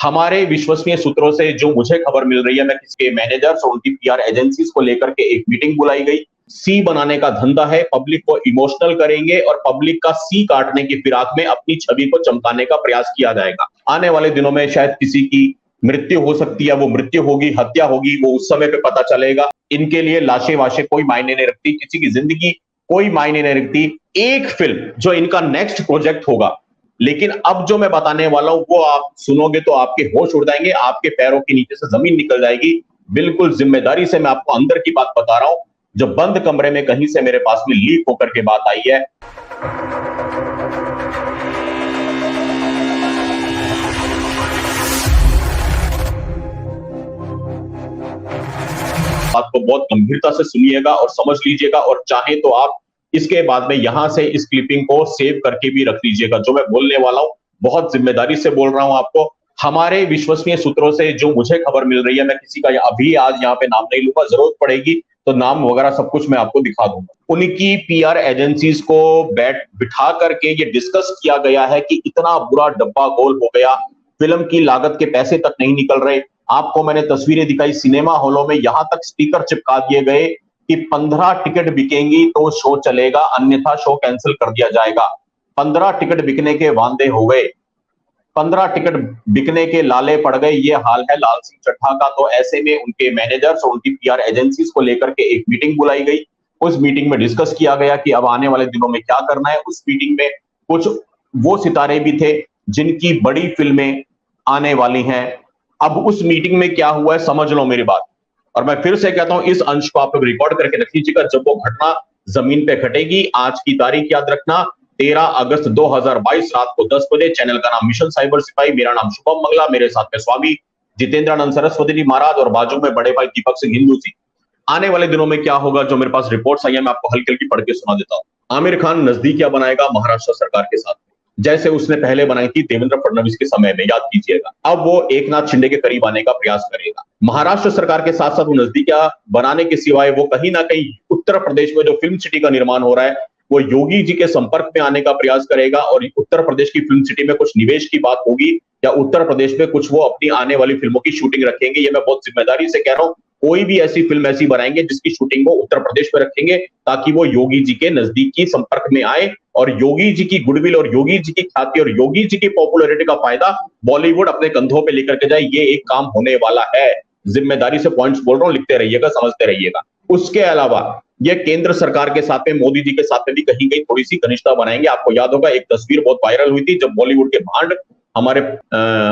हमारे विश्वसनीय सूत्रों से जो मुझे खबर मिल रही है, मैं किसी के मैनेजर्स और उनकी पीआर एजेंसीज को लेकर के एक मीटिंग बुलाई गई। सी बनाने का धंधा है, पब्लिक को इमोशनल करेंगे और पब्लिक का सी काटने की फिराक में अपनी छवि को चमकाने का प्रयास किया जाएगा। आने वाले दिनों में शायद किसी की मृत्यु हो सकती है, वो मृत्यु होगी, हत्या होगी, वो उस समय पे पता चलेगा। इनके लिए लाशें वाशें कोई मायने नहीं रखती, किसी की जिंदगी कोई मायने नहीं रखती। एक फिल्म जो इनका नेक्स्ट प्रोजेक्ट होगा, लेकिन अब जो मैं बताने वाला हूं वो आप सुनोगे तो आपके होश उड़ जाएंगे, आपके पैरों के नीचे से जमीन निकल जाएगी। बिल्कुल जिम्मेदारी से मैं आपको अंदर की बात बता रहा हूं, जो बंद कमरे में कहीं से मेरे पास में लीक होकर के बात आई है। बात को बहुत गंभीरता से सुनिएगा और समझ लीजिएगा, और चाहे तो आप इसके बाद में यहां से इस क्लिपिंग को सेव करके भी रख लीजिएगा। जो मैं बोलने वाला हूं बहुत जिम्मेदारी से बोल रहा हूं आपको। हमारे विश्वसनीय सूत्रों से जो मुझे खबर मिल रही है, मैं किसी का अभी आज यहाँ पे नाम नहीं लूंगा, जरूरत पड़ेगी तो नाम वगैरह सब कुछ मैं आपको दिखा दूंगा। उनकी पीआर एजेंसीज को बिठा करके ये डिस्कस किया गया है कि इतना बुरा डब्बा गोल हो गया, फिल्म की लागत के पैसे तक नहीं निकल रहे। आपको मैंने तस्वीरें दिखाई, सिनेमा हॉलों में यहां तक स्टिकर चिपका दिए गए कि 15 टिकट बिकेंगी तो शो चलेगा, अन्यथा शो कैंसिल कर दिया जाएगा। 15 टिकट बिकने के वांदे हो गए, 15 टिकट बिकने के लाले पड़ गए। ये हाल है लाल सिंह चड्ढा का। तो ऐसे में उनके मैनेजर्स और उनकी पीआर एजेंसीज को लेकर के एक मीटिंग बुलाई गई। उस मीटिंग में डिस्कस किया गया कि अब आने वाले दिनों में क्या करना है। उस मीटिंग में कुछ वो सितारे भी थे जिनकी बड़ी फिल्में आने वाली हैं। अब उस मीटिंग में क्या हुआ है समझ लो मेरी बात, और मैं फिर से कहता हूं इस अंश को आप लोग रिकॉर्ड करके रख लीजिएगा। जब वो घटना जमीन पे घटेगी, आज की तारीख याद रखना 13 अगस्त 2022 रात को 10 बजे। चैनल का नाम मिशन साइबर सिपाही, मेरा नाम शुभम मंगला, मेरे साथ में स्वामी जितेंद्रानंद सरस्वती जी महाराज और बाजू में बड़े भाई दीपक सिंह हिंदू जी। आने वाले दिनों में क्या होगा, जो मेरे पास रिपोर्ट्स आई है मैं आपको हल्की हल्की पढ़ के सुना देता हूं। आमिर खान नजदीकियां बनाएगा महाराष्ट्र सरकार के साथ, जैसे उसने पहले बनाई थी देवेंद्र फडणवीस के समय में, याद कीजिएगा। अब वो एकनाथ शिंदे के करीब आने का प्रयास करेगा। महाराष्ट्र सरकार के साथ साथ वो नजदीकियां बनाने के सिवाय वो कहीं ना कहीं उत्तर प्रदेश में जो फिल्म सिटी का निर्माण हो रहा है, वो योगी जी के संपर्क में आने का प्रयास करेगा। और उत्तर प्रदेश की फिल्म सिटी में कुछ निवेश की बात होगी, या उत्तर प्रदेश में कुछ वो अपनी आने वाली फिल्मों की शूटिंग रखेंगे। ये मैं बहुत जिम्मेदारी से कह रहा हूं, कोई भी ऐसी फिल्म ऐसी बनाएंगे जिसकी शूटिंग वो उत्तर प्रदेश में रखेंगे, ताकि वो योगी जी के नजदीकी संपर्क में आए और योगी जी की गुडविल और योगी जी की ख्याति और योगी जी की पॉपुलैरिटी का फायदा बॉलीवुड अपने कंधों पे लेकर के जाए। ये एक काम होने वाला है। जिम्मेदारी से पॉइंट्स बोल रहा हूं, लिखते रहिएगा, समझते रहिएगा। उसके अलावा ये केंद्र सरकार के साथ में, मोदी जी के साथ में भी कहीं कहीं थोड़ी सी घनिष्ठता बनाएंगे। आपको याद होगा एक तस्वीर बहुत वायरल हुई थी जब बॉलीवुड के भांड हमारे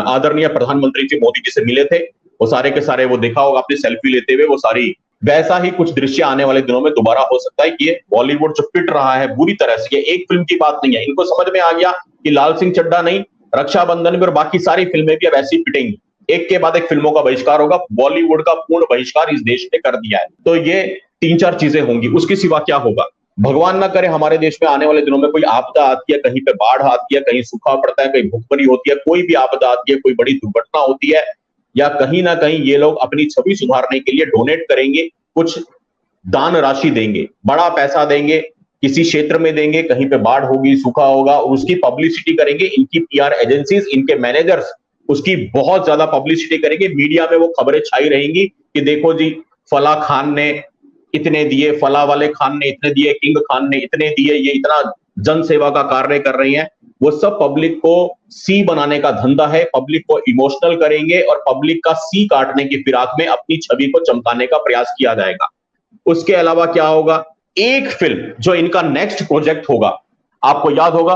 आदरणीय प्रधानमंत्री जी मोदी जी से मिले थे। वो सारे के सारे वो देखा होगा आपने सेल्फी लेते हुए, वो सारी वैसा ही कुछ दृश्य आने वाले दिनों में दोबारा हो सकता है कि ये बॉलीवुड जो पिट रहा है बुरी तरह से, ये एक फिल्म की बात नहीं है। इनको समझ में आ गया कि लाल सिंह चड्ढा नहीं, रक्षाबंधन में और बाकी सारी फिल्में भी अब ऐसी पिटेंगी। एक के बाद एक फिल्मों का बहिष्कार होगा। बॉलीवुड का पूर्ण बहिष्कार इस देश ने कर दिया है। तो ये 3-4 चीजें होंगी, उसके सिवा क्या होगा भगवान ना करे हमारे देश में आने वाले दिनों में कोई आपदा आती है, कहीं पे बाढ़ आती है, कहीं सूखा पड़ता है, कहीं भूखमरी होती है, कोई भी आपदा आती है, कोई बड़ी दुर्घटना होती है, या कहीं ना कहीं ये लोग अपनी छवि सुधारने के लिए डोनेट करेंगे, कुछ दान राशि देंगे, बड़ा पैसा देंगे, किसी क्षेत्र में देंगे, कहीं पे बाढ़ होगी, सूखा होगा, और उसकी पब्लिसिटी करेंगे। इनकी पीआर एजेंसीज, इनके मैनेजर्स उसकी बहुत ज्यादा पब्लिसिटी करेंगे। मीडिया में वो खबरें छाई रहेंगी कि देखो जी फला खान ने इतने दिए, फला वाले खान ने इतने दिए, किंग खान ने इतने दिए, ये इतना जन सेवा का कार्य कर रही हैं। वो सब पब्लिक को सी बनाने का धंधा है, पब्लिक को इमोशनल करेंगे और पब्लिक का सी काटने की फिराक में अपनी छवि को चमकाने का प्रयास किया जाएगा। उसके अलावा क्या होगा, एक फिल्म जो इनका नेक्स्ट प्रोजेक्ट होगा, आपको याद होगा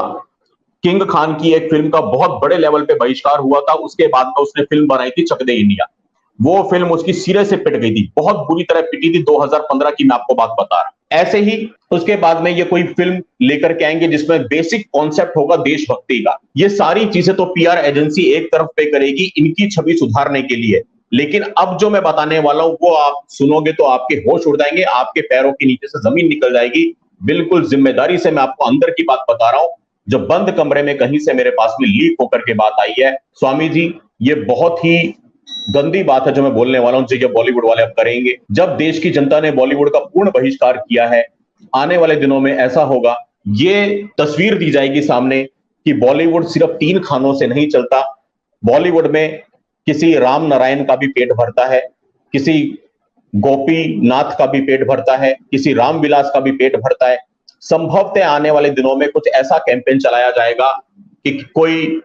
किंग खान की एक फिल्म का बहुत बड़े लेवल पे बहिष्कार हुआ था, उसके बाद में उसने फिल्म बनाई थी चक दे इंडिया। वो फिल्म उसकी सिरे से पिट गई थी, बहुत बुरी तरह पिटी थी। 2015 की मैं आपको बात बता रहा हूं। ऐसे ही उसके बाद में ये कोई फिल्म लेकर के आएंगे जिसमें बेसिक कॉन्सेप्ट होगा देशभक्ति का। ये सारी चीजें तो पीआर एजेंसी एक तरफ पे करेगी इनकी छवि सुधारने के लिए। लेकिन अब जो मैं बताने वाला हूं वो आप सुनोगे तो आपके होश उड़ जाएंगे, आपके पैरों के नीचे से जमीन निकल जाएगी। बिल्कुल जिम्मेदारी से मैं आपको अंदर की बात बता रहा हूं, जो बंद कमरे में कहीं से मेरे पास में लीक होकर के बात आई है। स्वामी जी, ये बहुत ही गंदी बात है जो मैं बोलने वाला हूं, जो बॉलीवुड वाले अब करेंगे। जब देश की जनता ने बॉलीवुड का पूर्ण बहिष्कार किया है, आने वाले दिनों में ऐसा होगा, ये तस्वीर दी जाएगी सामने कि बॉलीवुड सिर्फ 3 खानों से नहीं चलता। बॉलीवुड में किसी राम नारायण का भी पेट भरता है, किसी गोपीनाथ का भी पेट भरता है, किसी रामविलास का भी पेट भरता है। संभवतः आने वाले दिनों में कुछ ऐसा कैंपेन चलाया जाएगा कि कोई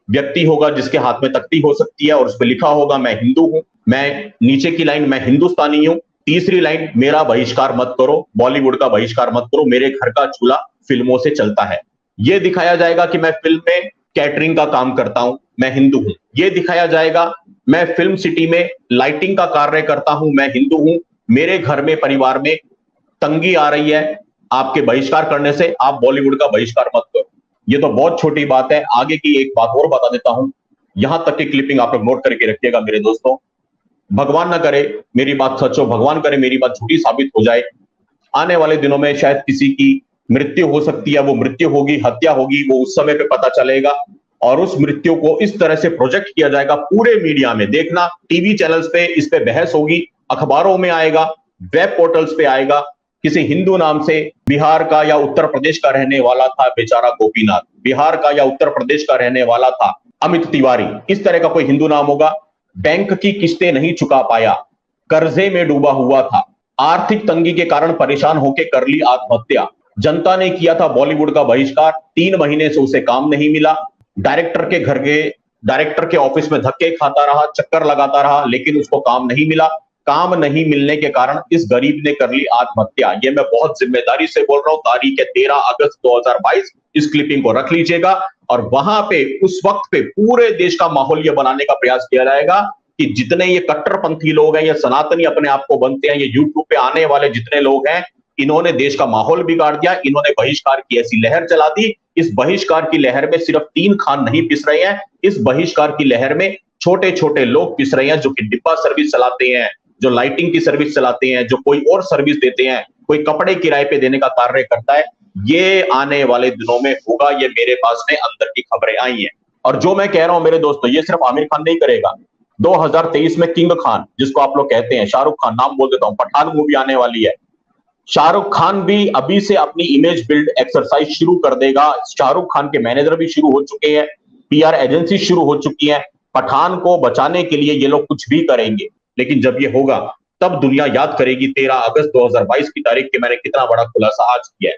व्यक्ति होगा जिसके हाथ में तख्ती हो सकती है और उस पर लिखा होगा मैं हिंदू हूं, मैं नीचे की लाइन मैं हिंदुस्तानी हूं, तीसरी लाइन मेरा बहिष्कार मत करो, बॉलीवुड का बहिष्कार मत करो, मेरे घर का चूल्हा फिल्मों से चलता है। यह दिखाया जाएगा कि मैं फिल्म में कैटरिंग का काम करता हूं, मैं हिंदू हूं। यह दिखाया जाएगा मैं फिल्म सिटी में लाइटिंग का कार्य करता हूं, मैं हिंदू हूं। मेरे घर में परिवार में तंगी आ रही है आपके बहिष्कार करने से, आप बॉलीवुड का बहिष्कार मत करो। ये तो बहुत छोटी बात है। आगे की एक बात और बता देता हूं, यहां तक की क्लिपिंग आप लोग नोट करके रखिएगा मेरे दोस्तों। भगवान ना करे मेरी बात सच हो, भगवान करे मेरी बात झूठी साबित हो जाए, आने वाले दिनों में शायद किसी की मृत्यु हो सकती है, वो मृत्यु होगी, हत्या होगी, वो उस समय पे पता चलेगा और उस मृत्यु को इस तरह से प्रोजेक्ट किया जाएगा पूरे मीडिया में। देखना टीवी चैनल्स पे इस पे बहस होगी, अखबारों में आएगा, वेब पोर्टल्स पे आएगा। किसी हिंदू नाम से बिहार का या उत्तर प्रदेश का रहने वाला था बेचारा गोपीनाथ, बिहार का या उत्तर प्रदेश का रहने वाला था अमित तिवारी, इस तरह का कोई हिंदू नाम होगा। बैंक की किस्तें नहीं चुका पाया, कर्जे में डूबा हुआ था, आर्थिक तंगी के कारण परेशान होकर कर ली आत्महत्या। जनता ने किया था बॉलीवुड का बहिष्कार, 3 महीने से उसे काम नहीं मिला, डायरेक्टर के ऑफिस में धक्के खाता रहा, चक्कर लगाता रहा, लेकिन उसको काम नहीं मिला। काम नहीं मिलने के कारण इस गरीब ने कर ली आत्महत्या। ये मैं बहुत जिम्मेदारी से बोल रहा हूं। तारीख है 13 अगस्त 2022। इस क्लिपिंग को रख लीजिएगा और वहां पे उस वक्त पे पूरे देश का माहौल यह बनाने का प्रयास किया जाएगा कि जितने ये कट्टरपंथी लोग हैं, ये सनातनी अपने आप को बनते हैं, ये यूट्यूब पे आने वाले जितने लोग हैं, इन्होंने देश का माहौल बिगाड़ दिया, इन्होंने बहिष्कार की ऐसी लहर चला दी। इस बहिष्कार की लहर में सिर्फ 3 खान नहीं पिस रहे हैं, इस बहिष्कार की लहर में छोटे छोटे लोग पिस रहे हैं, जो कि डिब्बा सर्विस चलाते हैं, जो लाइटिंग की सर्विस चलाते हैं, जो कोई और सर्विस देते हैं, कोई कपड़े किराए पे देने का कार्य करता है। ये आने वाले दिनों में होगा, ये मेरे पास में अंदर की खबरें आई हैं। और जो मैं कह रहा हूं मेरे दोस्तों, ये सिर्फ आमिर खान नहीं करेगा। 2023 में किंग खान, जिसको आप लोग कहते हैं, शाहरुख खान, नाम बोल देता हूं, पठान मूवी आने वाली है। शाहरुख खान भी अभी से अपनी इमेज बिल्ड एक्सरसाइज शुरू कर देगा। शाहरुख खान के मैनेजर भी शुरू हो चुके हैं, पीआर एजेंसी शुरू हो चुकी है। पठान को बचाने के लिए ये लोग कुछ भी करेंगे, लेकिन जब ये होगा तब दुनिया याद करेगी 13 अगस्त 2022 की तारीख के मैंने कितना बड़ा खुलासा आज किया है।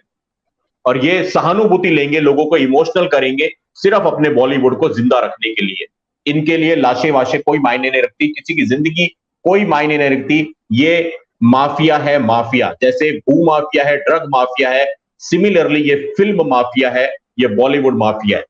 और ये सहानुभूति लेंगे, लोगों को इमोशनल करेंगे, सिर्फ अपने बॉलीवुड को जिंदा रखने के लिए। इनके लिए लाशें वाशें कोई मायने नहीं रखती, किसी की जिंदगी कोई मायने नहीं रखती। ये माफिया है, माफिया जैसे भू माफिया है, ड्रग माफिया है, सिमिलरली ये फिल्म माफिया है, ये बॉलीवुड माफिया है।